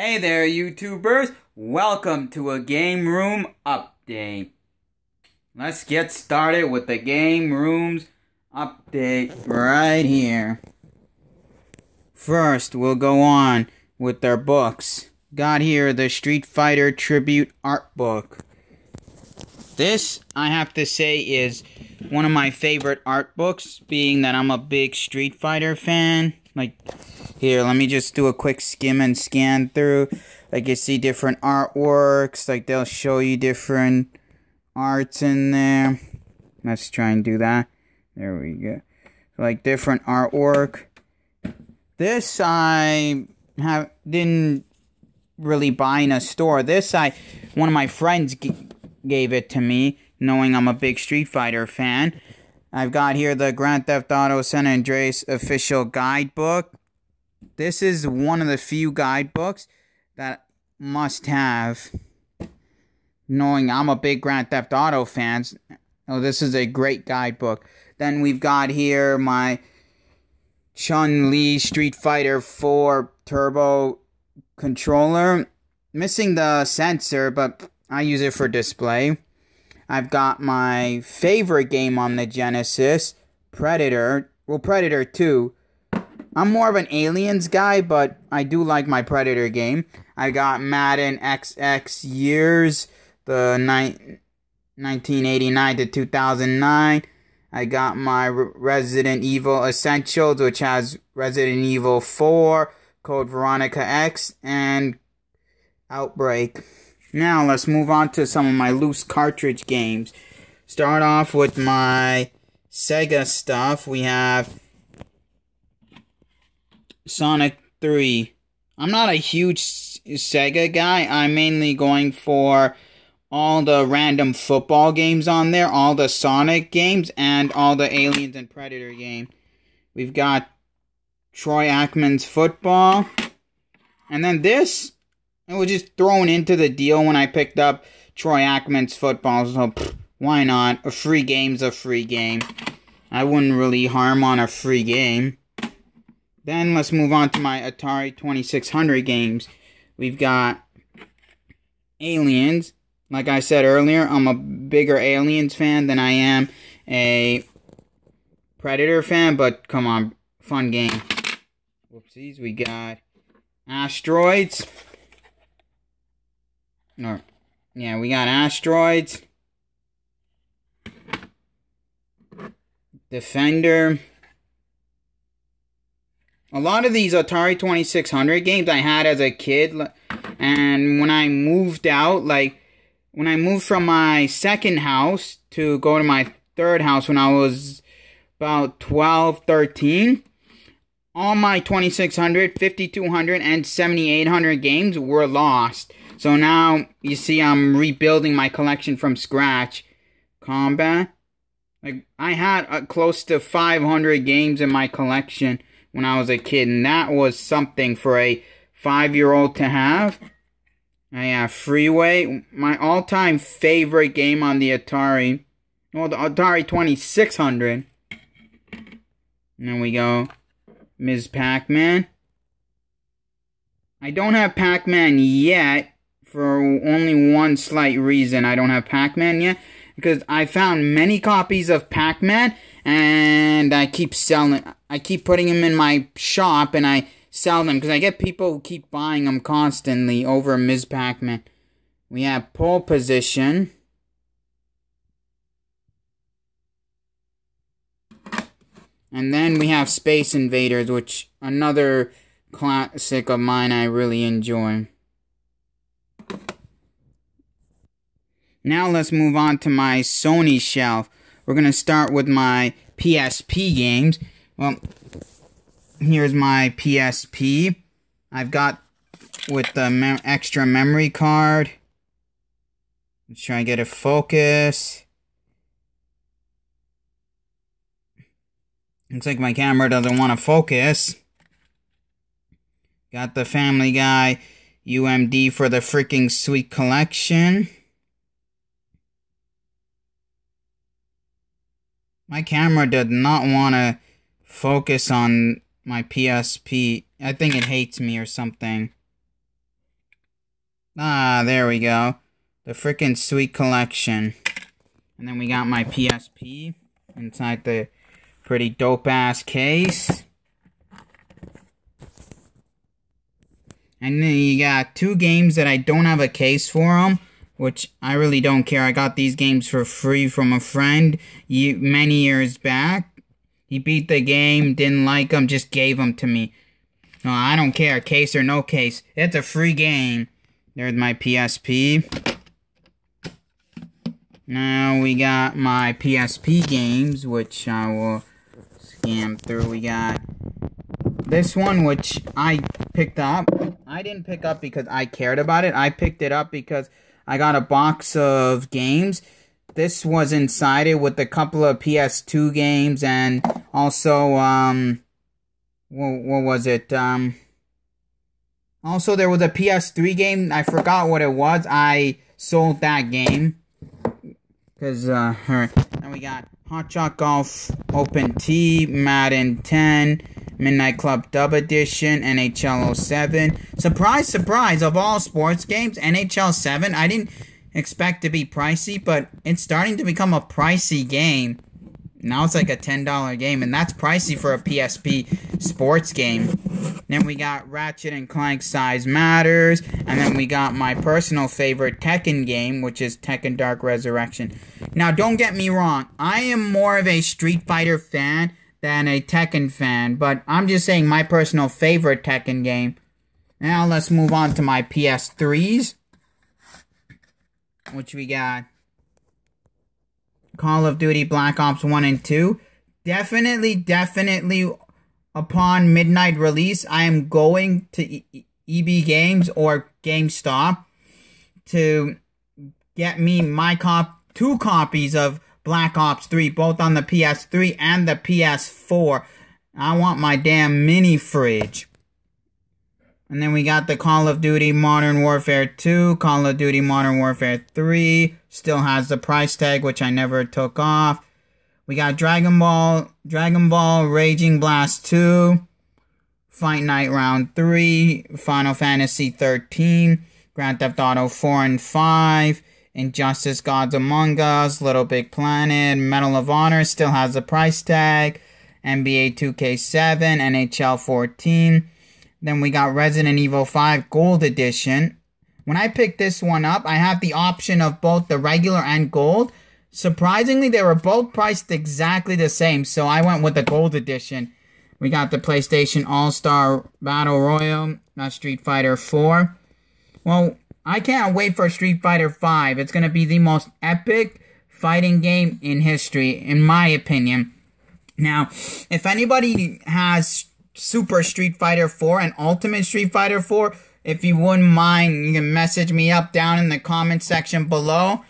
Hey there, YouTubers! Welcome to a Game Room update. Let's get started with the Game Rooms update right here. First, we'll go on with their books. Got here the Street Fighter Tribute Art Book. This, I have to say, is one of my favorite art books, being that I'm a big Street Fighter fan. Here, let me just do a quick skim and scan through. You see different artworks. They'll show you different arts in there. Let's try and do that. There we go. Different artwork. This I didn't really buy in a store. One of my friends gave it to me, knowing I'm a big Street Fighter fan. I've got here the Grand Theft Auto San Andreas official guidebook. This is one of the few guidebooks that must have, knowing I'm a big Grand Theft Auto fan. Oh, this is a great guidebook. Then we've got here my Chun-Li Street Fighter 4 Turbo controller. Missing the sensor, but I use it for display. I've got my favorite game on the Genesis, Predator. Well, Predator 2. I'm more of an Aliens guy, but I do like my Predator game. I got Madden XX years, the 1989 to 2009. I got my Resident Evil Essentials, which has Resident Evil 4, Code Veronica X, and Outbreak. Now, let's move on to some of my loose cartridge games. Start off with my Sega stuff. We have Sonic 3. I'm not a huge Sega guy. I'm mainly going for all the random football games on there, all the Sonic games, and all the Aliens and Predator games. We've got Troy Aikman's football. And then this, it was just thrown into the deal when I picked up Troy Aikman's football. So, why not? A free game's a free game. I wouldn't really harm on a free game. Then let's move on to my Atari 2600 games. We've got Aliens. Like I said earlier, I'm a bigger Aliens fan than I am a Predator fan, but come on, fun game. Whoopsies, we got Asteroids. We got Asteroids. Defender. A lot of these Atari 2600 games I had as a kid, and when I moved out, when I moved from my second house to go to my third house when I was about 12, 13, all my 2600, 5200, and 7800 games were lost. So now, you see, I'm rebuilding my collection from scratch. Combat. I had close to 500 games in my collection when I was a kid, and that was something for a 5-year-old to have. I have Freeway, my all-time favorite game on the Atari. Well, the Atari 2600. And then we go Ms. Pac-Man. I don't have Pac-Man yet, for only one slight reason I don't have Pac-Man yet. Because I found many copies of Pac-Man, and I keep putting them in my shop, and I sell them, because I get people who keep buying them constantly over Ms. Pac-Man. We have Pole Position. And then we have Space Invaders, which another classic of mine I really enjoy. Now let's move on to my Sony Shelf. We're going to start with my PSP games. Well, here's my PSP. I've got with the extra memory card. Let's try and get a focus. Looks like my camera doesn't want to focus. Got the Family Guy UMD for the freaking sweet collection. My camera did not want to focus on my PSP. I think it hates me or something. Ah, there we go. The frickin' sweet collection. And then we got my PSP inside the pretty dope-ass case. And then you got 2 games that I don't have a case for them, which I really don't care. I got these games for free from a friend many years back. He beat the game, didn't like them, just gave them to me. No, I don't care, case or no case. It's a free game. There's my PSP. Now we got my PSP games, which I will scan through. We got this one, which I picked up. I didn't pick up because I cared about it. I picked it up because I got a box of games. This was inside it with a couple of PS2 games and also, what was it? Also, there was a PS3 game. I forgot what it was. I sold that game. Because, then we got Hot Shot Golf Open T, Madden 10, Midnight Club Dub Edition, NHL 07. Surprise, surprise, of all sports games, NHL 7. I didn't expect to be pricey, but it's starting to become a pricey game. Now it's like a $10 game, and that's pricey for a PSP sports game. Then we got Ratchet and Clank Size Matters, and then we got my personal favorite Tekken game, which is Tekken Dark Resurrection. Now, don't get me wrong, I am more of a Street Fighter fan than a Tekken fan, but I'm just saying my personal favorite Tekken game. Now, let's move on to my PS3s, which we got Call of Duty Black Ops 1 and 2. Definitely, upon midnight release, I am going to EB Games or GameStop to get me my 2 copies of Black Ops 3, both on the PS3 and the PS4. I want my damn mini fridge. And then we got the Call of Duty Modern Warfare 2, Call of Duty Modern Warfare 3, still has the price tag, which I never took off. We got Dragon Ball Raging Blast 2, Fight Night Round 3, Final Fantasy 13, Grand Theft Auto 4 and 5, Injustice Gods Among Us, Little Big Planet, Medal of Honor still has the price tag, NBA 2K7, NHL 14. Then we got Resident Evil 5 Gold Edition. When I picked this one up, I have the option of both the regular and gold. Surprisingly, they were both priced exactly the same, so I went with the Gold Edition. We got the PlayStation All-Star Battle Royale, not Street Fighter 4. Well, I can't wait for Street Fighter 5. It's going to be the most epic fighting game in history, in my opinion. Now, if anybody has Super Street Fighter 4 and Ultimate Street Fighter 4, if you wouldn't mind, you can message me up down in the comment section below.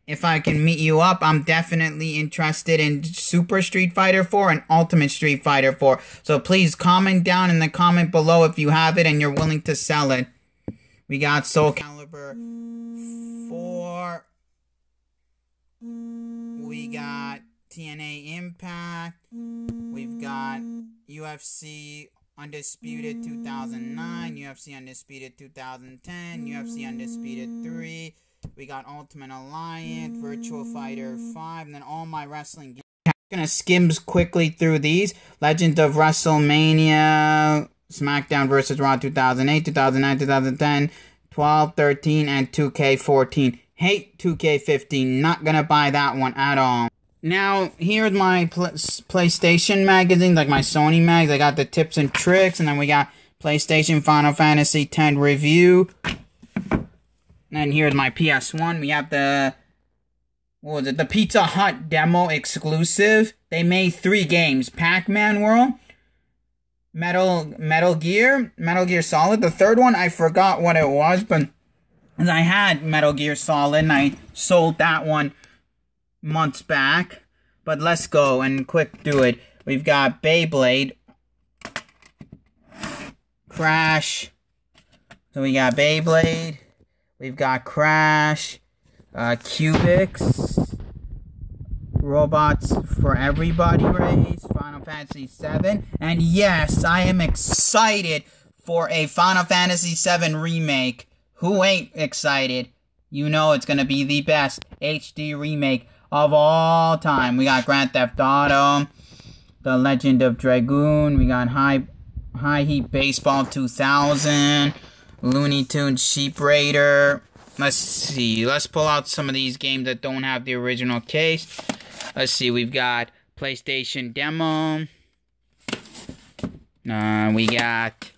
If I can meet you up, I'm definitely interested in Super Street Fighter 4 and Ultimate Street Fighter 4. So please comment down in the comment below if you have it and you're willing to sell it. We got Soul Calibur 4. We got TNA Impact. We've got UFC Undisputed 2009, UFC Undisputed 2010, UFC Undisputed 3. We got Ultimate Alliance, Virtual Fighter 5, and then all my wrestling games. I'm gonna skim quickly through these. Legend of WrestleMania, SmackDown vs. Raw 2008, 2009, 2010, 12, 13, and 2K14. Hate 2K15, not gonna buy that one at all. Now, here's my PlayStation magazines, like my Sony mags. I got the tips and tricks, and then we got PlayStation Final Fantasy X review. And here's my PS1. We have the, what was it? The Pizza Hut demo exclusive. They made 3 games: Pac-Man World, Metal Gear Solid. The third one, I forgot what it was, but I had Metal Gear Solid, and I sold that one months back. But let's go and quick do it. We've got Beyblade, Crash. So we got Beyblade. We've got Crash, Cubics, Robots for Everybody Race, Final Fantasy VII, and yes, I am excited for a Final Fantasy VII remake. Who ain't excited? You know it's gonna be the best HD remake of all time. We got Grand Theft Auto, The Legend of Dragoon. We got High Heat Baseball 2000, Looney Tunes Sheep Raider. Let's see. Let's pull out some of these games that don't have the original case. Let's see. We've got PlayStation Demo. We got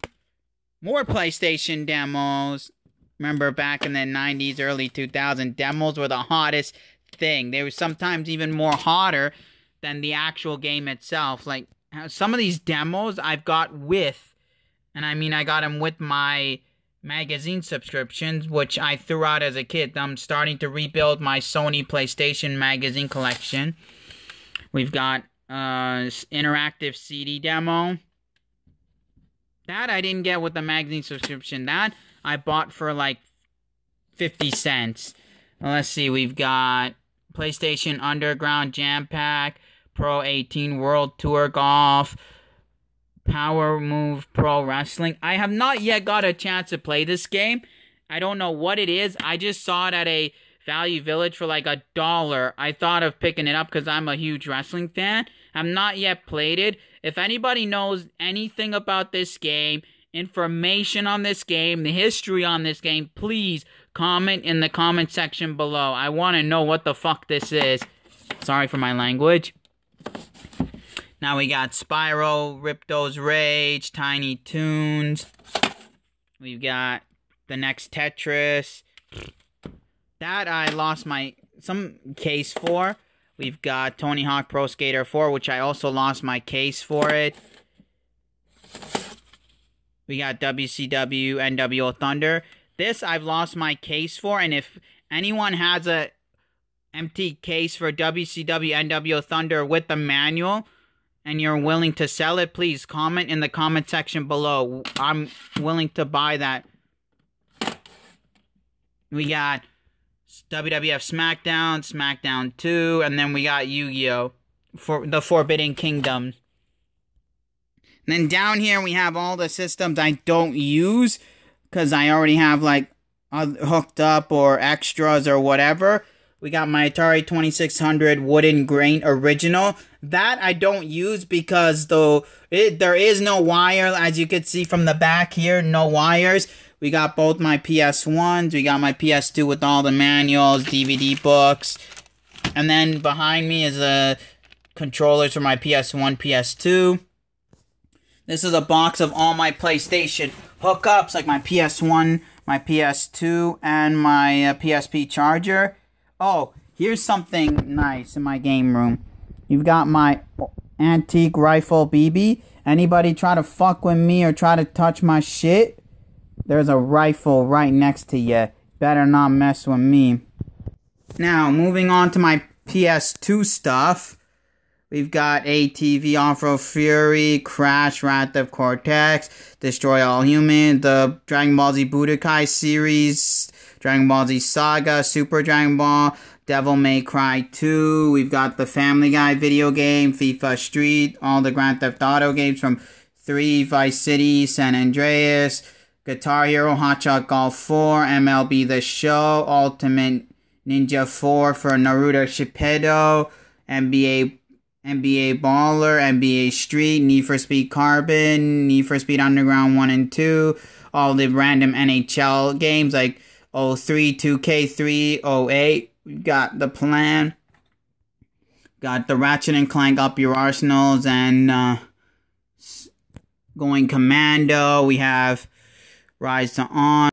more PlayStation demos. Remember back in the 90s, early 2000s, demos were the hottest thing. They were sometimes even more hotter than the actual game itself. Like, some of these demos I've got with, and I mean I got them with my magazine subscriptions, which I threw out as a kid. I'm starting to rebuild my Sony PlayStation magazine collection. We've got interactive CD demo. That I didn't get with the magazine subscription. That I bought for like 50 cents. Let's see, we've got PlayStation Underground Jam Pack, Pro 18 World Tour Golf, Power Move Pro Wrestling. I have not yet got a chance to play this game. I don't know what it is. I just saw it at a Value Village for like $1. I thought of picking it up because I'm a huge wrestling fan. I've not yet played it. If anybody knows anything about this game, information on this game, the history on this game, please comment in the comment section below. I want to know what the fuck this is. Sorry for my language. Now we got Spyro, Ripto's Rage, Tiny Toons. We've got the next Tetris. That I lost some case for. We've got Tony Hawk Pro Skater 4, which I also lost my case for it. We got WCW NWO Thunder. This I've lost my case for, and if anyone has a empty case for WCW NWO Thunder with the manual and you're willing to sell it, please comment in the comment section below. I'm willing to buy that. We got WWF SmackDown, SmackDown 2, and then we got Yu-Gi-Oh! For the Forbidden Kingdom. And then down here we have all the systems I don't use because I already have like hooked up or extras or whatever. We got my Atari 2600 wooden grain original. That I don't use because there is no wire, as you can see from the back here, no wires. We got both my PS1s, we got my PS2 with all the manuals, DVD books. And then behind me is the controllers for my PS1, PS2. This is a box of all my PlayStation hookups, like my PS1, my PS2, and my PSP charger. Oh, here's something nice in my game room. You've got my antique rifle BB. Anybody try to fuck with me or try to touch my shit? There's a rifle right next to you. Better not mess with me. Now, moving on to my PS2 stuff. We've got ATV Off-Road Fury, Crash, Wrath of Cortex, Destroy All Humans, the Dragon Ball Z Budokai series, Dragon Ball Z Saga, Super Dragon Ball, Devil May Cry 2. We've got the Family Guy video game, FIFA Street, all the Grand Theft Auto games from 3, Vice City, San Andreas, Guitar Hero, Hot Shot Golf 4, MLB The Show, Ultimate Ninja 4 for Naruto Shippuden, NBA Baller, NBA Street, Need for Speed Carbon, Need for Speed Underground 1 and 2, all the random NHL games like 03, 2K3, 08. We've got the plan. Got the Ratchet and Clank Up Your Arsenals and Going Commando. We have Rise to On.